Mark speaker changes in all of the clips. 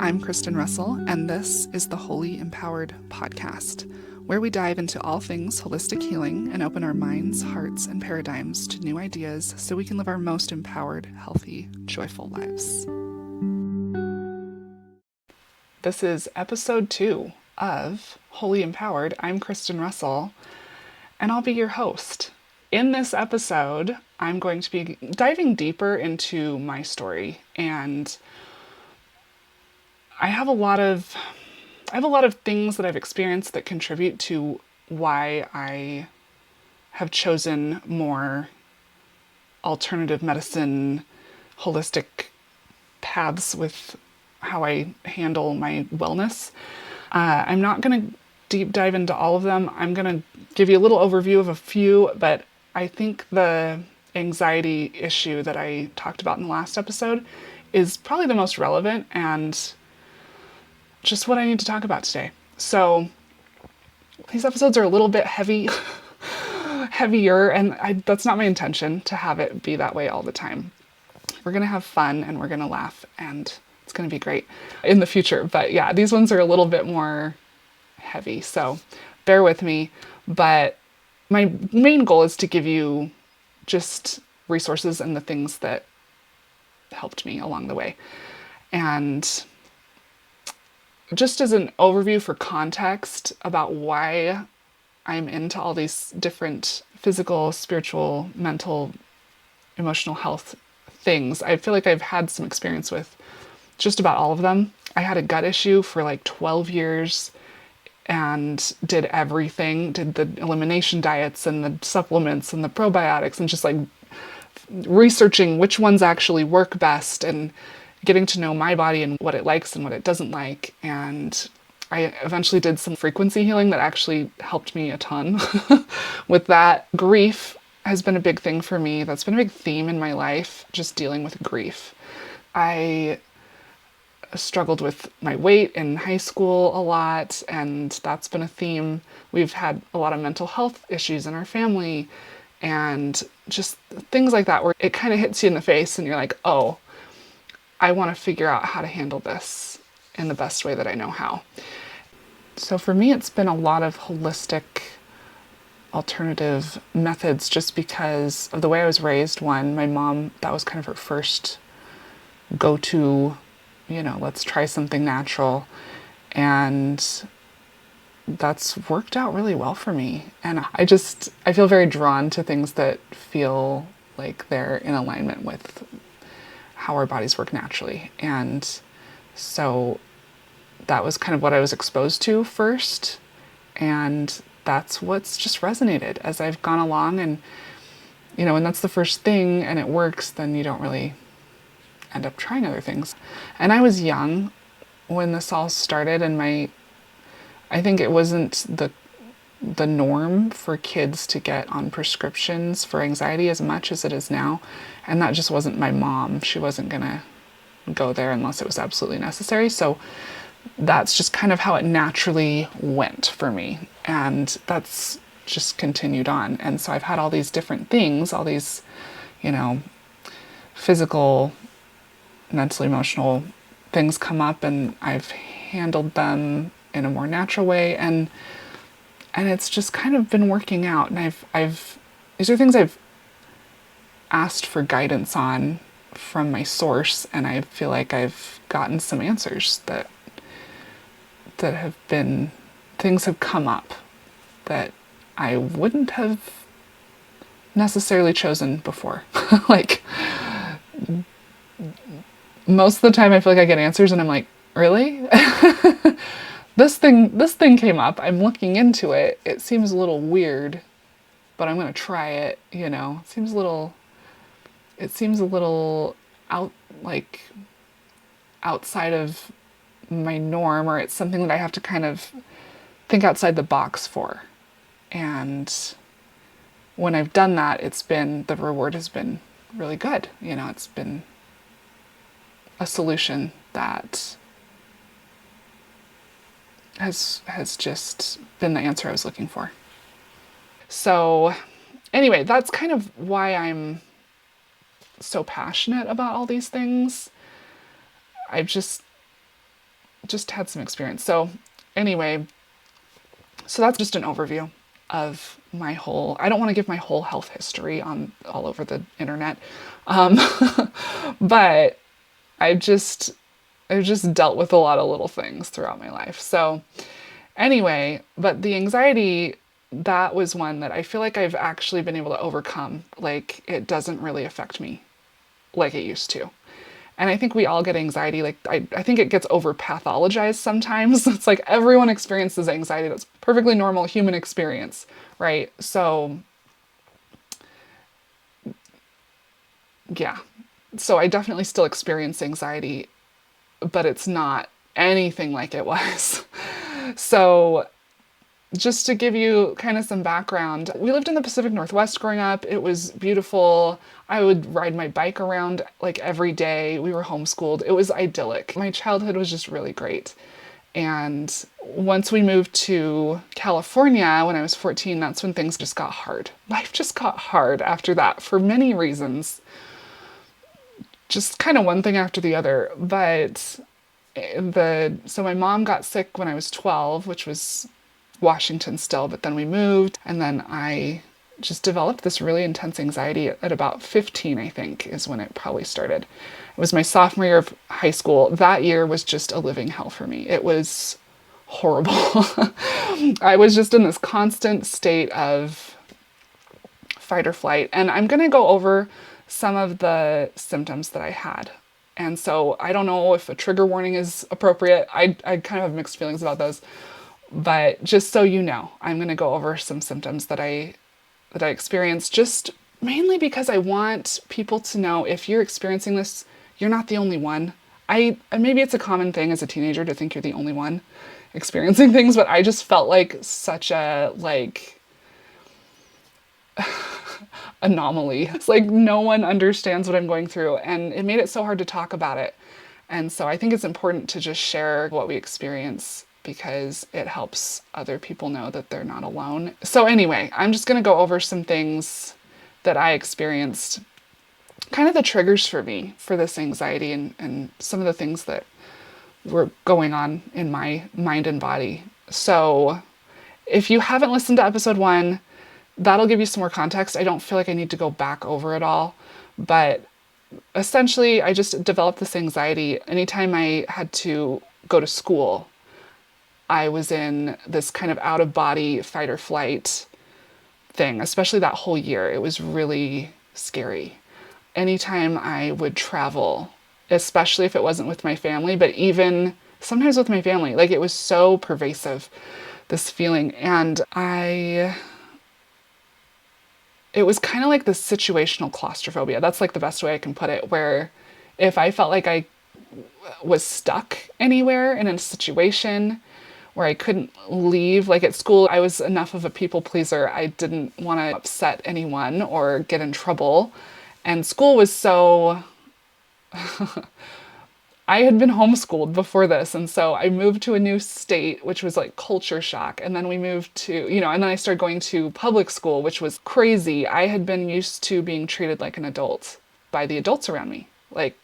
Speaker 1: I'm Kristen Russell, and this is the Wholly Empowered podcast, where we dive into all things holistic healing and open our minds, hearts, and paradigms to new ideas so we can live our most empowered, healthy, joyful lives. This is episode 2 of Wholly Empowered. I'm Kristen Russell, and I'll be your host. In this episode, I'm going to be diving deeper into my story, and I have a lot of things that I've experienced that contribute to why I have chosen more alternative medicine, holistic paths with how I handle my wellness. I'm not going to deep dive into all of them. I'm going to give you a little overview of a few, but I think the anxiety issue that I talked about in the last episode is probably the most relevant and just what I need to talk about today. So these episodes are a little bit heavier, and that's not my intention to have it be that way all the time. We're going to have fun and we're going to laugh and it's going to be great in the future. But yeah, these ones are a little bit more heavy, so bear with me. But my main goal is to give you just resources and the things that helped me along the way. And just as an overview for context about why I'm into all these different physical, spiritual, mental, emotional health things, I feel like I've had some experience with just about all of them. I had a gut issue for like 12 years and did everything, did the elimination diets and the supplements and the probiotics and just like researching which ones actually work best and getting to know my body and what it likes and what it doesn't like. And I eventually did some frequency healing that actually helped me a ton with that. Grief has been a big thing for me. That's been a big theme in my life, just dealing with grief. I struggled with my weight in high school a lot, and that's been a theme. We've had a lot of mental health issues in our family and just things like that where it kind of hits you in the face and you're like, oh, I want to figure out how to handle this in the best way that I know how. So for me, it's been a lot of holistic alternative methods just because of the way I was raised. One, my mom, that was kind of her first go-to, let's try something natural. And that's worked out really well for me. And I feel very drawn to things that feel like they're in alignment with how our bodies work naturally. And so that was kind of what I was exposed to first. And that's what's just resonated as I've gone along. And, when that's the first thing and it works, then you don't really end up trying other things. And I was young when this all started, and I think it wasn't the norm for kids to get on prescriptions for anxiety as much as it is now. And that just wasn't my mom. She wasn't gonna go there unless it was absolutely necessary. So that's just kind of how it naturally went for me. And that's just continued on. And so I've had all these different things, all these, physical, mental, emotional things come up, and I've handled them in a more natural way. And it's just kind of been working out. And these are things I've asked for guidance on from my source, and I feel like I've gotten some answers that have been, things have come up that I wouldn't have necessarily chosen before. Like, most of the time I feel like I get answers and I'm like, really? This thing came up. I'm looking into it. It seems a little weird, but I'm going to try it. It seems a little outside of my norm, or it's something that I have to kind of think outside the box for. And when I've done that, the reward has been really good. It's been a solution that has just been the answer I was looking for. So anyway, that's kind of why I'm so passionate about all these things. I've just just had some experience. So anyway, so that's just an overview of my whole, I don't want to give my whole health history on all over the internet. Um, but I've just dealt with a lot of little things throughout my life. So anyway, but the anxiety, that was one that I feel like I've actually been able to overcome. Like, it doesn't really affect me like it used to. And I think we all get anxiety. Like, I think it gets over pathologized sometimes. It's like everyone experiences anxiety. That's perfectly normal human experience, right? So yeah. So I definitely still experience anxiety, but it's not anything like it was. So just to give you kind of some background, we lived in the Pacific Northwest growing up. It was beautiful. I would ride my bike around like every day. We were homeschooled. It was idyllic. My childhood was just really great. And once we moved to California when I was 14, that's when things just got hard. Life just got hard after that for many reasons. Just kind of one thing after the other. But so my mom got sick when I was 12, which was Washington still, but then we moved, and then I just developed this really intense anxiety at about 15, I think, is when it probably started. It was my sophomore year of high school. That year was just a living hell for me. It was horrible. I was just in this constant state of fight or flight, and I'm going to go over some of the symptoms that I had. And so I don't know if a trigger warning is appropriate. I kind of have mixed feelings about those. But just so you know, I'm going to go over some symptoms that I experienced, just mainly because I want people to know if you're experiencing this, you're not the only one. Maybe it's a common thing as a teenager to think you're the only one experiencing things, but I just felt like such a anomaly. It's like no one understands what I'm going through, and it made it so hard to talk about it. And so I think it's important to just share what we experience, because it helps other people know that they're not alone. So anyway, I'm just going to go over some things that I experienced, kind of the triggers for me for this anxiety, and some of the things that were going on in my mind and body. So if you haven't listened to episode 1, that'll give you some more context. I don't feel like I need to go back over it all, but essentially I just developed this anxiety anytime I had to go to school. I was in this kind of out of body fight or flight thing, especially that whole year. It was really scary. Anytime I would travel, especially if it wasn't with my family, but even sometimes with my family, like it was so pervasive, this feeling. And it was kind of like this situational claustrophobia. That's like the best way I can put it, where if I felt like I was stuck anywhere in a situation where I couldn't leave. Like at school, I was enough of a people pleaser. I didn't want to upset anyone or get in trouble. And school was so... I had been homeschooled before this. And so I moved to a new state, which was like culture shock. And then we moved to, and then I started going to public school, which was crazy. I had been used to being treated like an adult by the adults around me. Like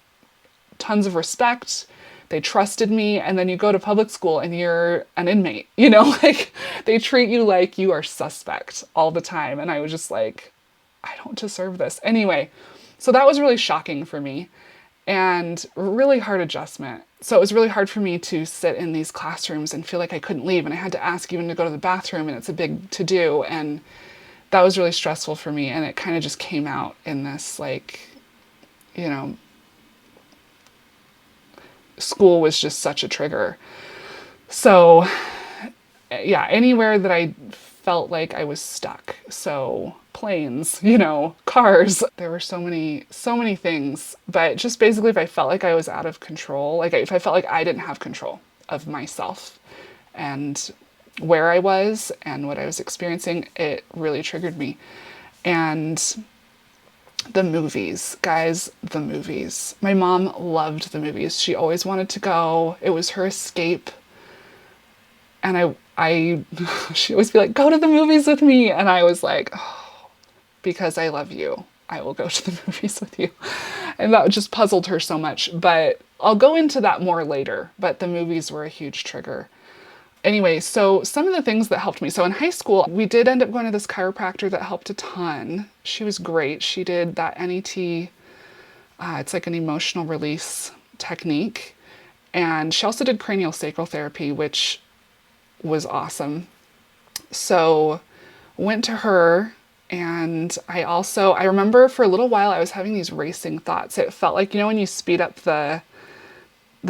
Speaker 1: tons of respect. They trusted me, and then you go to public school and you're an inmate, like they treat you like you are suspect all the time. And I was just like, I don't deserve this. Anyway, so that was really shocking for me and really hard adjustment. So it was really hard for me to sit in these classrooms and feel like I couldn't leave. And I had to ask even to go to the bathroom, and it's a big to-do. And that was really stressful for me. And it kind of just came out in this school was just such a trigger. So yeah, anywhere that I felt like I was stuck. So planes, cars, there were so many things, but just basically if I felt like I was out of control, like if I felt like I didn't have control of myself and where I was and what I was experiencing, it really triggered me. And the movies, guys, the movies. My mom loved the movies. She always wanted to go. It was her escape. And she'd always be like, go to the movies with me. And I was like, oh, because I love you, I will go to the movies with you. And that just puzzled her so much. But I'll go into that more later. But the movies were a huge trigger. Anyway, so some of the things that helped me. So in high school, we did end up going to this chiropractor that helped a ton. She was great. She did that NET, it's like an emotional release technique. And she also did cranial sacral therapy, which was awesome. So went to her, and I remember for a little while I was having these racing thoughts. It felt like, when you speed up the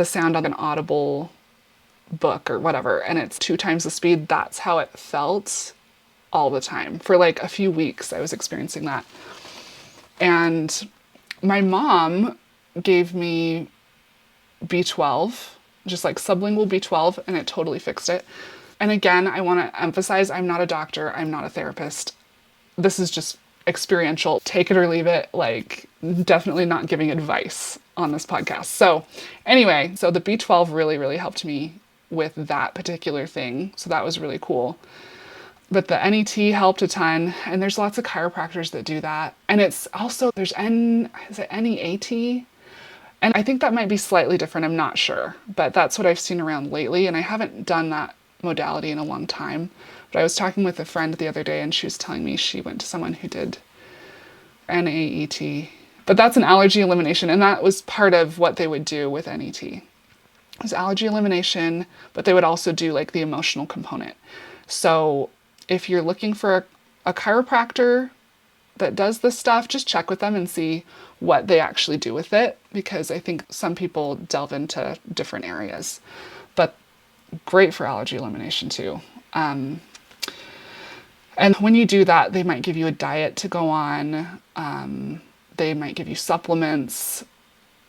Speaker 1: sound on an Audible book or whatever, and it's 2 times the speed, that's how it felt all the time. For like a few weeks, I was experiencing that. And my mom gave me B12, just like sublingual B12, and it totally fixed it. And again, I want to emphasize, I'm not a doctor, I'm not a therapist. This is just experiential. Take it or leave it. Like, definitely not giving advice on this podcast. So anyway, so the B12 really, really helped me with that particular thing. So that was really cool. But the NET helped a ton. And there's lots of chiropractors that do that. And it's also, is it NEAT? And I think that might be slightly different. I'm not sure. But that's what I've seen around lately. And I haven't done that modality in a long time. But I was talking with a friend the other day, and she was telling me she went to someone who did NAET. But that's an allergy elimination, and that was part of what they would do with NET. It was allergy elimination, but they would also do like the emotional component. So if you're looking for a chiropractor that does this stuff, just check with them and see what they actually do with it, because I think some people delve into different areas. But great for allergy elimination too. And when you do that, they might give you a diet to go on. They might give you supplements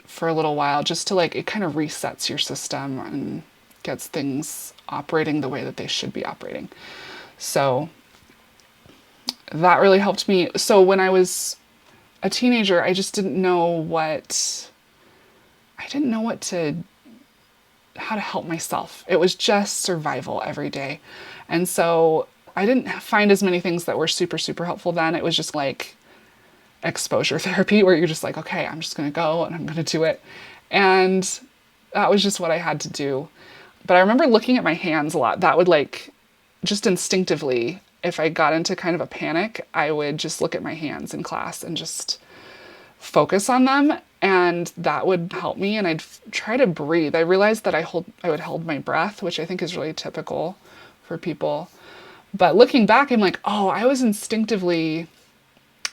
Speaker 1: for a little while, just to it kind of resets your system and gets things operating the way that they should be operating. So that really helped me. So when I was a teenager, I just didn't know how to help myself. It was just survival every day. And so I didn't find as many things that were super, super helpful then. It was just like exposure therapy, where you're just like, okay, I'm just going to go and I'm going to do it. And that was just what I had to do. But I remember looking at my hands a lot. That would just instinctively, if I got into kind of a panic, I would just look at my hands in class and just focus on them. And that would help me. And I'd try to breathe. I realized that I would hold my breath, which I think is really typical for people. But looking back, I'm like, oh, I was instinctively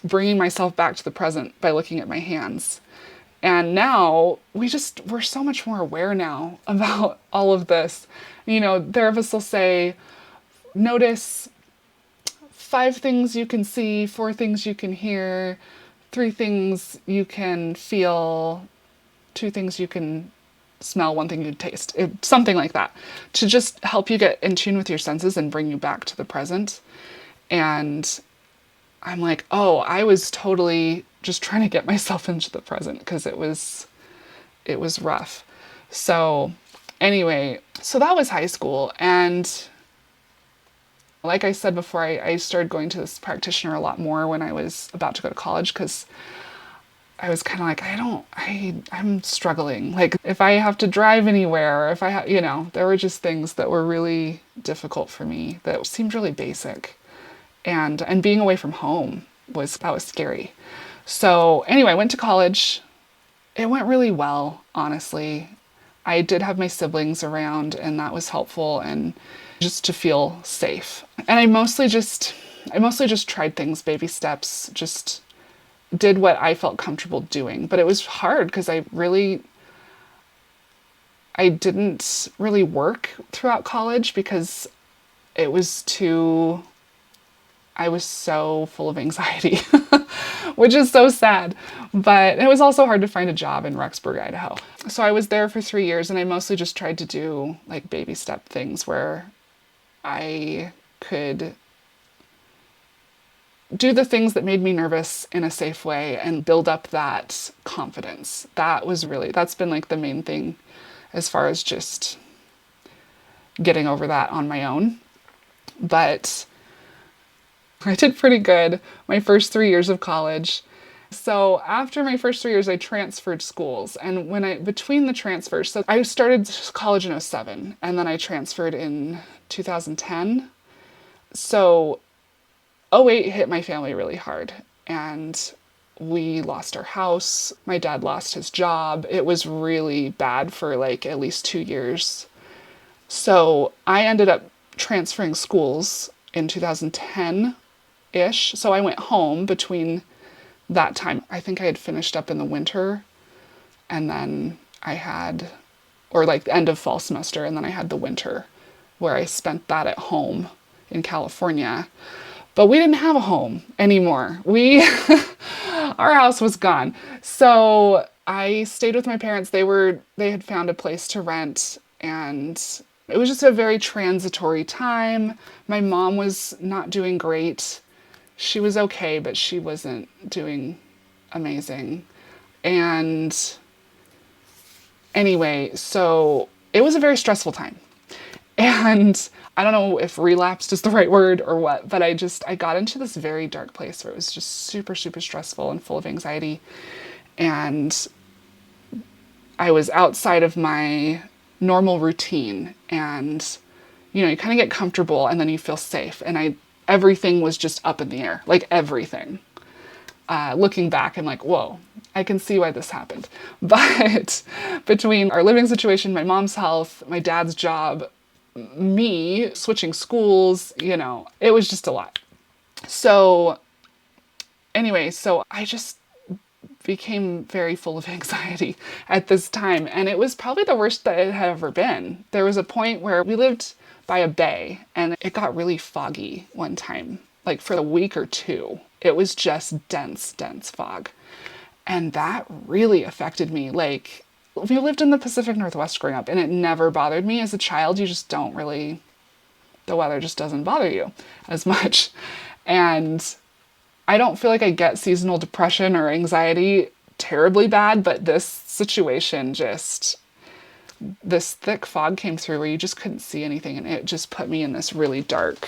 Speaker 1: bringing myself back to the present by looking at my hands. And now we're so much more aware now about all of this. Therapists will say, notice 5 things you can see, 4 things you can hear, 3 things you can feel, 2 things you can smell, 1 thing you can taste, something like that, to just help you get in tune with your senses and bring you back to the present. And I'm like, oh, I was totally just trying to get myself into the present, because it was rough. So anyway, so that was high school. And like I said before, I started going to this practitioner a lot more when I was about to go to college, because I was kind of like, I'm struggling. Like, if I have to drive anywhere, or if I there were just things that were really difficult for me that seemed really basic. And being away from home was scary. So anyway, I went to college. It went really well, honestly. I did have my siblings around, and that was helpful, and just to feel safe. And I mostly just tried things, baby steps, just did what I felt comfortable doing. But it was hard, because I didn't really work throughout college, because I was so full of anxiety, which is so sad. But it was also hard to find a job in Rexburg, Idaho. So I was there for 3 years, and I mostly just tried to do baby step things where I could do the things that made me nervous in a safe way and build up that confidence. That's been the main thing as far as just getting over that on my own. But I did pretty good my first 3 years of college. So after my first 3 years, I transferred schools. And between the transfers, so I started college in '07 and then I transferred in 2010. So '08 hit my family really hard and we lost our house. My dad lost his job. It was really bad for like at least 2 years. So I ended up transferring schools in 2010-ish. So I went home between that time. I think I had finished up in the winter and then I had, or like the end of fall semester, and then I had the winter where I spent that at home in California. But we didn't have a home anymore. Our house was gone. So I stayed with my parents. They had found a place to rent and it was just a very transitory time. My mom was not doing great. She was okay, but she wasn't doing amazing. And anyway, so it was a very stressful time. And I don't know if relapsed is the right word or what, but I got into this very dark place where it was just super, super stressful and full of anxiety. And I was outside of my normal routine and, you kind of get comfortable and then you feel safe. And everything was just up in the air, like everything. Looking back, I'm like, whoa, I can see why this happened. But between our living situation, my mom's health, my dad's job, me switching schools, it was just a lot. So anyway, so I just became very full of anxiety at this time. And it was probably the worst that it had ever been. There was a point where we lived by a bay and it got really foggy one time, like for a week or two. It was just dense, dense fog. And that really affected me. Like, we lived in the Pacific Northwest growing up and it never bothered me. As a child, you just don't really, the weather just doesn't bother you as much. And I don't feel like I get seasonal depression or anxiety terribly bad, but this situation this thick fog came through where you just couldn't see anything and it just put me in this really dark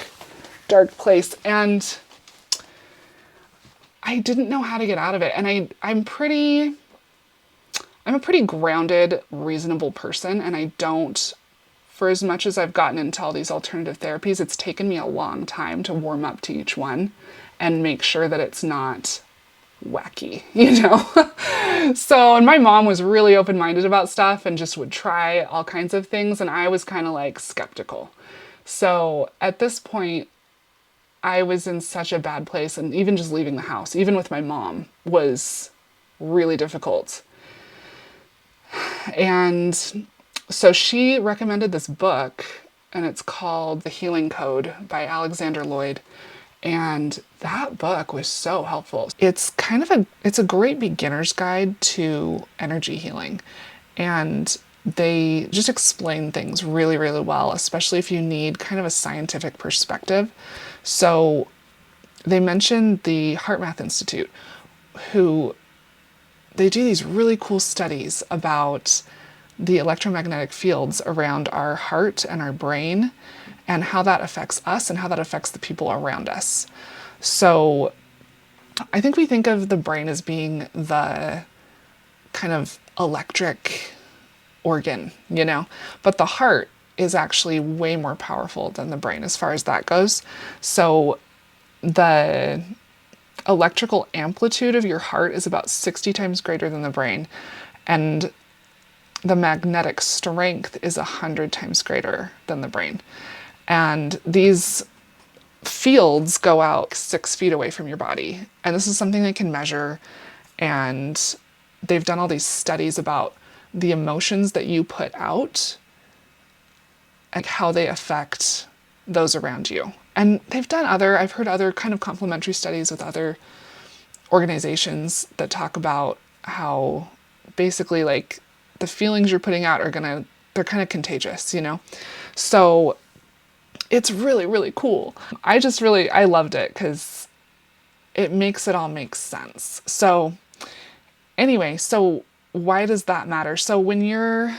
Speaker 1: place. And I didn't know how to get out of it. And I'm a pretty grounded, reasonable person. And for as much as I've gotten into all these alternative therapies, it's taken me a long time to warm up to each one and make sure that it's not wacky, So, and my mom was really open-minded about stuff and just would try all kinds of things. And I was kind of like skeptical. So at this point, I was in such a bad place, and even just leaving the house, even with my mom, was really difficult. And so she recommended this book, and it's called The Healing Code by Alexander Lloyd. And that book was so helpful. It's it's a great beginner's guide to energy healing. And they just explain things really, really well, especially if you need kind of a scientific perspective. So they mentioned the HeartMath Institute, who they do these really cool studies about the electromagnetic fields around our heart and our brain and how that affects us and how that affects the people around us. So I think we think of the brain as being the kind of electric organ, but the heart is actually way more powerful than the brain as far as that goes. So the electrical amplitude of your heart is about 60 times greater than the brain, and the magnetic strength is 100 times greater than the brain. And these fields go out 6 feet away from your body. And this is something they can measure. And they've done all these studies about the emotions that you put out and how they affect those around you. And they've done I've heard other kind of complementary studies with other organizations that talk about how basically like the feelings you're putting out they're kind of contagious, So it's really, really cool. I loved it because it makes it all make sense. So anyway, so why does that matter? So when you're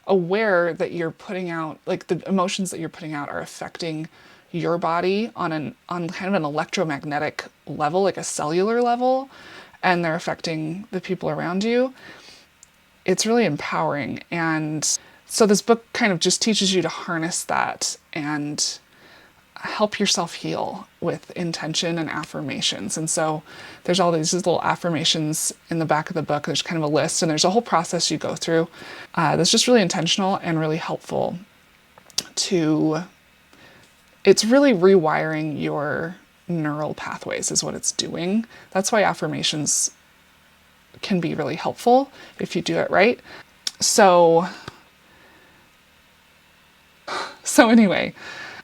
Speaker 1: aware that you're putting out, like the emotions that you're putting out are affecting your body on kind of an electromagnetic level, like a cellular level, and they're affecting the people around you, it's really empowering. And so this book kind of just teaches you to harness that and help yourself heal with intention and affirmations. And so there's all these little affirmations in the back of the book. There's kind of a list, and there's a whole process you go through that's just really intentional and really helpful it's really rewiring your neural pathways is what it's doing. That's why affirmations can be really helpful if you do it right. So anyway,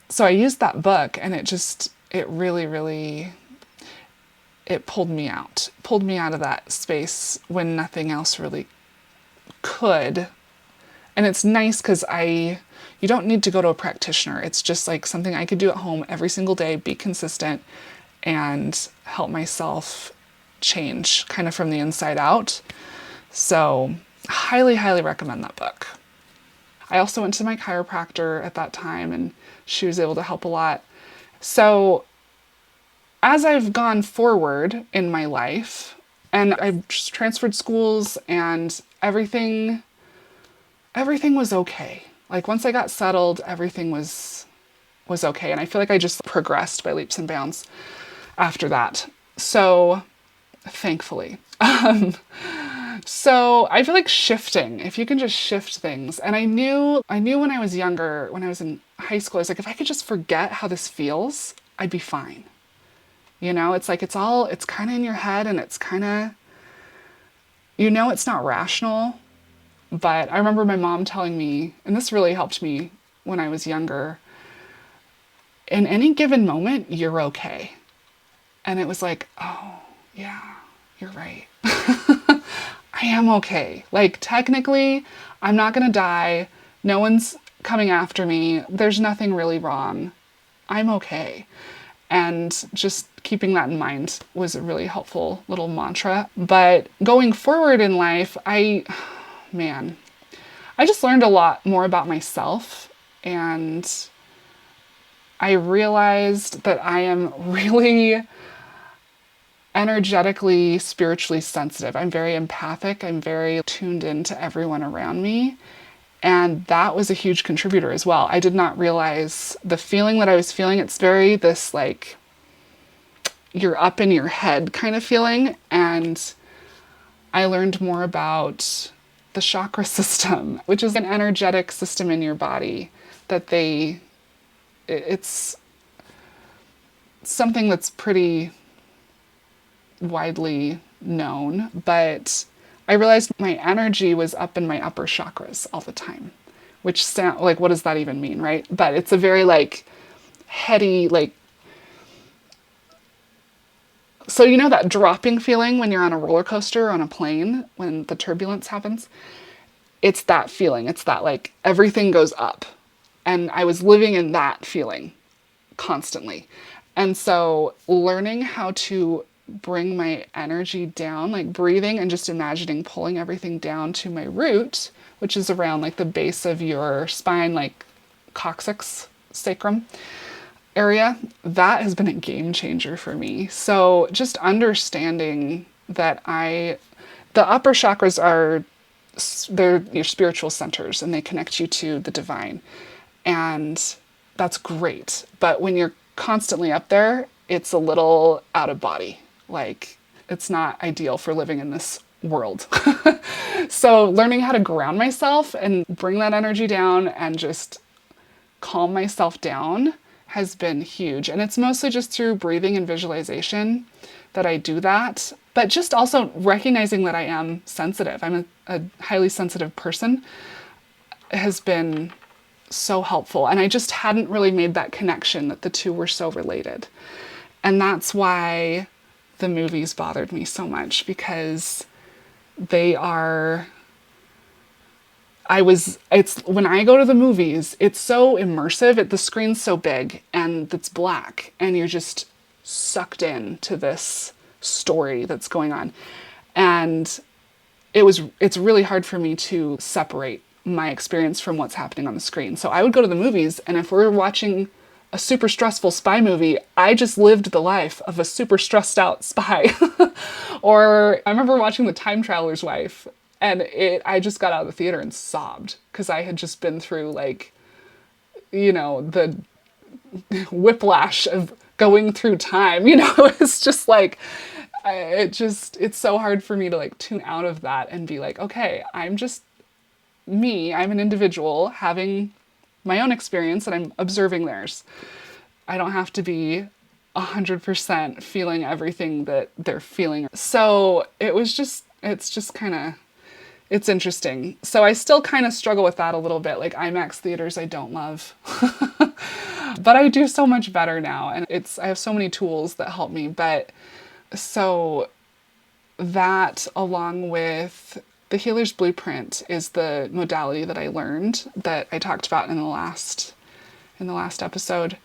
Speaker 1: so I used that book, and it really, it pulled me out of that space when nothing else really could. And it's nice because you don't need to go to a practitioner. It's just like something I could do at home every single day, be consistent, and help myself change kind of from the inside out. So highly, highly recommend that book. I also went to my chiropractor at that time, and she was able to help a lot. So as I've gone forward in my life, and I've just transferred schools, and everything was okay. Like once I got settled, everything was okay. And I feel like I just progressed by leaps and bounds after that. So thankfully. So I feel like shifting, if you can just shift things. And I knew when I was younger, when I was in high school, I was like, if I could just forget how this feels, I'd be fine. You know, it's like, it's kind of in your head, and it's kind of, it's not rational. But I remember my mom telling me, and this really helped me when I was younger, in any given moment, you're okay. And it was like, oh, yeah, you're right. I am okay. Like, technically, I'm not going to die. No one's coming after me. There's nothing really wrong. I'm okay. And just keeping that in mind was a really helpful little mantra. But going forward in life, I just learned a lot more about myself, and I realized that I am really energetically, spiritually sensitive. I'm very empathic. I'm very tuned into everyone around me. And that was a huge contributor as well. I did not realize the feeling that I was feeling. It's very this like, you're up in your head kind of feeling. And I learned more about the chakra system, which is an energetic system in your body that it's something that's pretty widely known, but I realized my energy was up in my upper chakras all the time, which sound like, what does that even mean, right? But it's a very like heady, like, so that dropping feeling when you're on a roller coaster or on a plane, when the turbulence happens, it's that feeling. It's that like everything goes up. And I was living in that feeling constantly. And so learning how to bring my energy down, like breathing and just imagining pulling everything down to my root, which is around like the base of your spine, like coccyx, sacrum area, that has been a game changer for me. So just understanding that the upper chakras they're your spiritual centers, and they connect you to the divine. And that's great. But when you're constantly up there, it's a little out of body. Like, it's not ideal for living in this world. So learning how to ground myself and bring that energy down and just calm myself down has been huge. And it's mostly just through breathing and visualization that I do that. But just also recognizing that I am sensitive. I'm a highly sensitive person has been so helpful. And I just hadn't really made that connection that the two were so related. And that's why the movies bothered me so much, because they are... when I go to the movies, it's so immersive. The screen's so big and it's black, and you're just sucked in to this story that's going on. And it's really hard for me to separate my experience from what's happening on the screen. So I would go to the movies, and if we're watching a super stressful spy movie, I just lived the life of a super stressed out spy. Or I remember watching The Time Traveler's Wife, and I just got out of the theater and sobbed because I had just been through like, the whiplash of going through time. It's just like, it's so hard for me to like tune out of that and be like, okay, I'm just me. I'm an individual having my own experience and I'm observing theirs. I don't have to be 100% feeling everything that they're feeling. So it's interesting. So I still kind of struggle with that a little bit. Like IMAX theaters, I don't love, but I do so much better now. And I have so many tools that help me. But so that, along with the Healer's Blueprint, is the modality that I learned that I talked about in the last episode.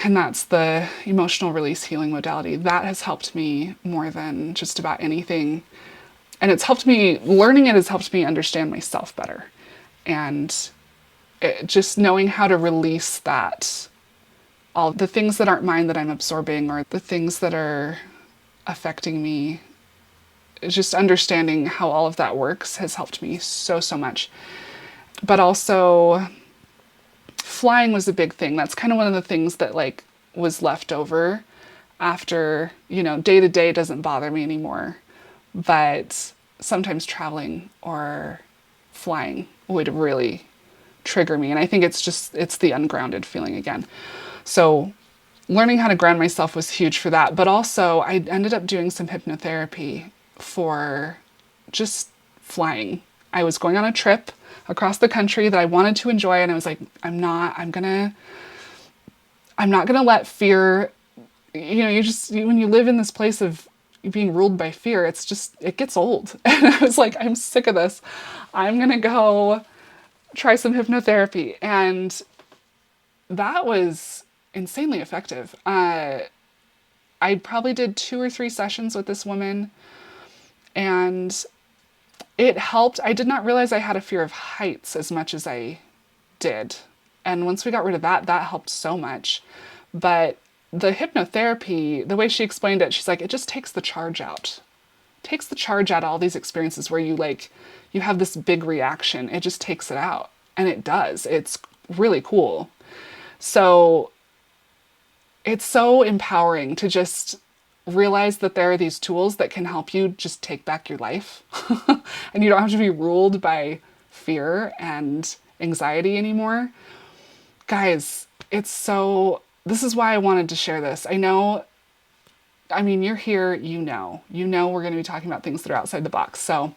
Speaker 1: And that's the emotional release healing modality. That has helped me more than just about anything. And learning it has helped me understand myself better. And just knowing how to release that, all the things that aren't mine that I'm absorbing, or the things that are affecting me, just understanding how all of that works has helped me so, so much. But also, flying was a big thing. That's kind of one of the things that like was left over after, day to day doesn't bother me anymore. But sometimes traveling or flying would really trigger me. And I think it's the ungrounded feeling again. So learning how to ground myself was huge for that. But also I ended up doing some hypnotherapy for just flying. I was going on a trip across the country that I wanted to enjoy. And I was like, I'm not gonna let fear, when you live in this place of being ruled by fear, it gets old. And I was like, I'm sick of this. I'm going to go try some hypnotherapy. And that was insanely effective. I probably did 2 or 3 sessions with this woman, and it helped. I did not realize I had a fear of heights as much as I did. And once we got rid of that helped so much. But the hypnotherapy, the way she explained it, she's like, it just takes the charge out. It takes the charge out of all these experiences where you have this big reaction. It just takes it out. And it does. It's really cool. So it's so empowering to just realize that there are these tools that can help you just take back your life. And you don't have to be ruled by fear and anxiety anymore. Guys, this is why I wanted to share this. You're here, we're going to be talking about things that are outside the box. So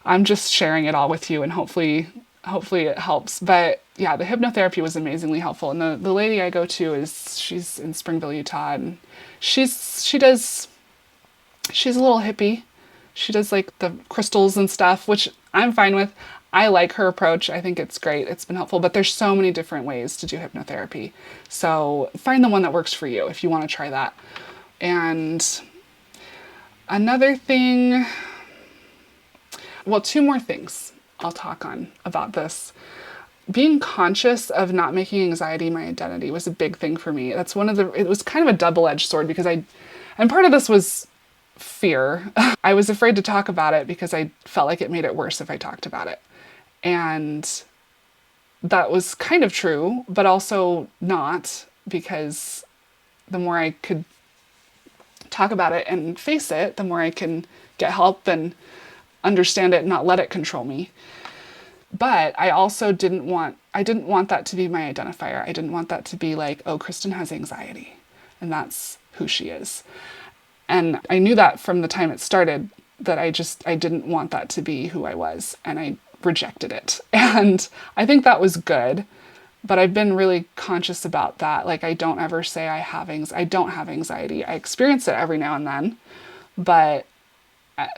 Speaker 1: I'm just sharing it all with you, and hopefully it helps. But yeah, the hypnotherapy was amazingly helpful. And the lady I go to she's in Springville, Utah, and she's a little hippie. She does like the crystals and stuff, which I'm fine with. I like her approach. I think it's great. It's been helpful, but there's so many different ways to do hypnotherapy. So find the one that works for you if you want to try that. And another thing, 2 more things I'll talk on about this. Being conscious of not making anxiety my identity was a big thing for me. It was kind of a double-edged sword because and part of this was fear. I was afraid to talk about it because I felt like it made it worse if I talked about it. And that was kind of true, but also not, because the more I could talk about it and face it, the more I can get help and understand it and not let it control me. But I also didn't want that to be my identifier. I didn't want that to be like, oh, Kristen has anxiety and that's who she is. And I knew that from the time it started, that I didn't want that to be who I was, and I rejected it. And I think that was good, but I've been really conscious about that. Like, I don't ever say I don't have anxiety. I experience it every now and then, but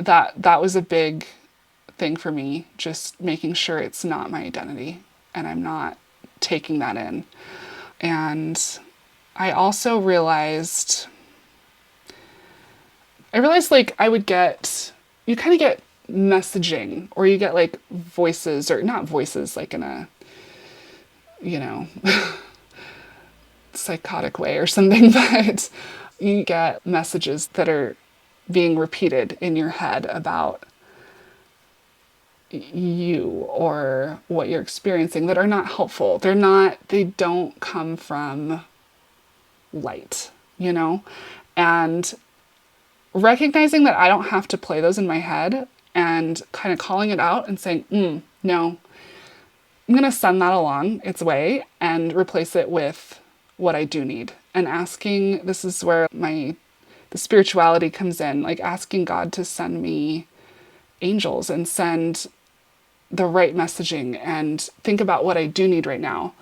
Speaker 1: that was a big thing for me, just making sure it's not my identity and I'm not taking that in. And I also realized like you kind of get messaging, or you get like voices, or not voices like in a, psychotic way or something, but you get messages that are being repeated in your head about you or what you're experiencing that are not helpful. They don't come from light, And recognizing that I don't have to play those in my head and kind of calling it out and saying, no, I'm going to send that along its way and replace it with what I do need. And asking, this is where the spirituality comes in, like asking God to send me angels and send the right messaging and think about what I do need right now.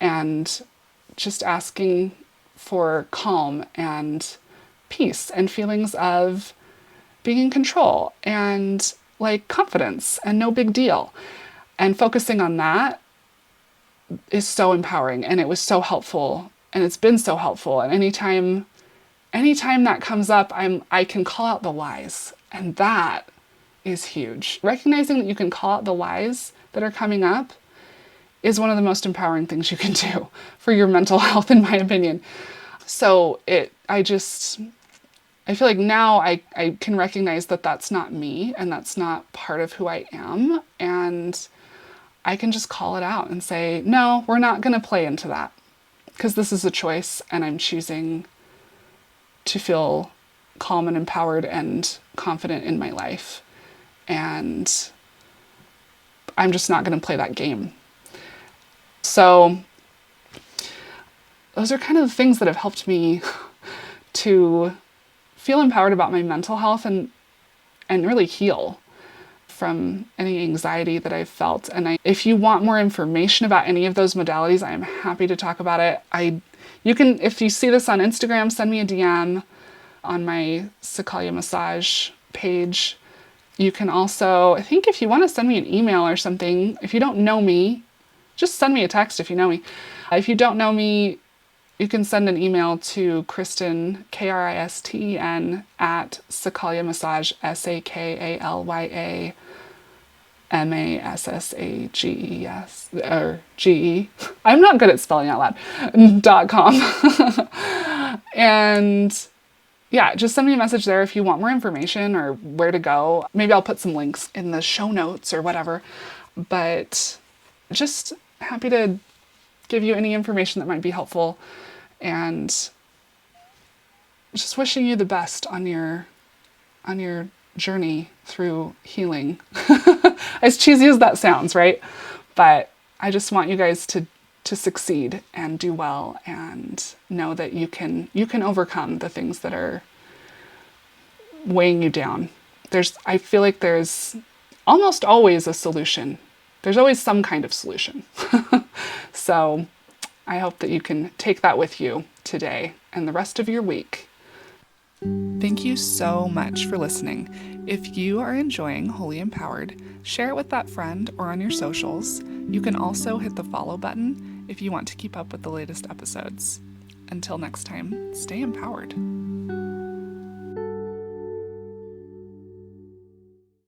Speaker 1: And just asking for calm and peace and feelings of being in control and like confidence and no big deal. And focusing on that is so empowering, and it was so helpful, and it's been so helpful. And anytime that comes up, I can call out the lies, and that is huge. Recognizing that you can call out the lies that are coming up is one of the most empowering things you can do for your mental health, in my opinion. So I feel like now I can recognize that that's not me and that's not part of who I am. And I can just call it out and say, no, we're not going to play into that because this is a choice and I'm choosing to feel calm and empowered and confident in my life. And I'm just not going to play that game. So those are kind of the things that have helped me to feel empowered about my mental health and really heal from any anxiety that I've felt. And if you want more information about any of those modalities, I am happy to talk about it. You can, if you see this on Instagram, send me a DM on my Sakalia Massage page. You can also, I think if you want to send me an email or something, if you don't know me, just send me a text if you know me. If you don't know me, you can send an email to Kristen, Kristen, at Sakalia Massage, SAKALYA or GE. I'm not good at spelling out loud. .com. And yeah, just send me a message there if you want more information or where to go. Maybe I'll put some links in the show notes or whatever. But just happy to give you any information that might be helpful. And just wishing you the best on your journey through healing. As cheesy as that sounds, right? But I just want you guys to succeed and do well and know that you can overcome the things that are weighing you down. I feel like there's almost always a solution. There's always some kind of solution. So I hope that you can take that with you today and the rest of your week. Thank you so much for listening. If you are enjoying Wholly Empowered, share it with that friend or on your socials. You can also hit the follow button if you want to keep up with the latest episodes. Until next time, stay empowered.